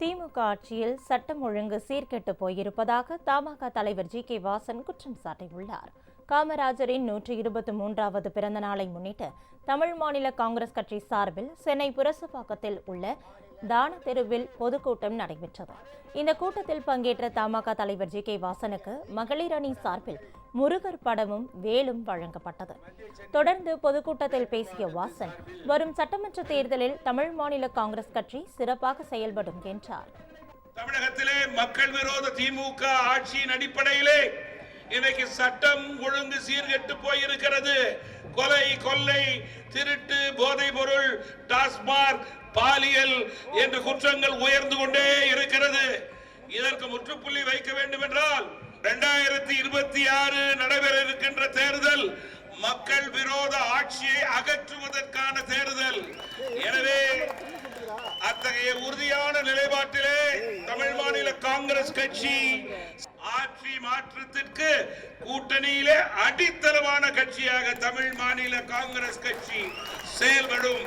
திமுக ஆட்சியில் சட்டம் ஒழுங்கு சீர்கெட்டு போயிருப்பதாக தமாக தலைவர் ஜி.கே. வாசன் குற்றம் சாட்டியுள்ளார். காமராஜரின் 123வது பிறந்த நாளை முன்னிட்டு தமிழ் மாநில காங்கிரஸ் கட்சி சார்பில் சென்னை புரசைவாக்கத்தில் உள்ள தான தெருவில் பொதுக்கூட்டம் நடைபெற்றது. இந்த கூட்டத்தில் பங்கேற்ற தமாக தலைவர் ஜி.கே. வாசனுக்கு மகளிர் அணி சார்பில் முருகர் படமும் வேலும் வழங்கப்பட்டது. தொடர்ந்து பொதுக்கூட்டத்தில் பேசிய வாசன், வரும் சட்டமன்ற தேர்தலில் தமிழ் மாநில காங்கிரஸ் கட்சி சிறப்பாக செயல்படும் என்றார். தமிழகத்திலே மக்கள் விரோத திமுக ஆட்சியின் அடிப்படையிலே இன்னைக்கு சட்டம் ஒழுங்கு சீர்கெட்டு போயிருக்கிறது. கொலை, கொள்ளை, திருட்டு, போதைப் பொருள், டாஸ்மாக், பாலியல் என்ற குற்றங்கள் உயர்ந்து கொண்டே இருக்கிறது. இதற்கு முற்றுப்புள்ளி வைக்க வேண்டும் என்றால் 2026 நடைபெற இருக்கின்ற தேர்தல் மக்கள் விரோத ஆட்சியை அகற்றுவதற்கான தேர்தல். எனவே அத்தகைய உறுதியான நிலைப்பாட்டிலே தமிழ் மாநில காங்கிரஸ் கட்சி ஆட்சி மாற்றத்திற்கு கூட்டணியிலே அடித்தளமான கட்சியாக தமிழ் மாநில காங்கிரஸ் கட்சி செயல்படும்.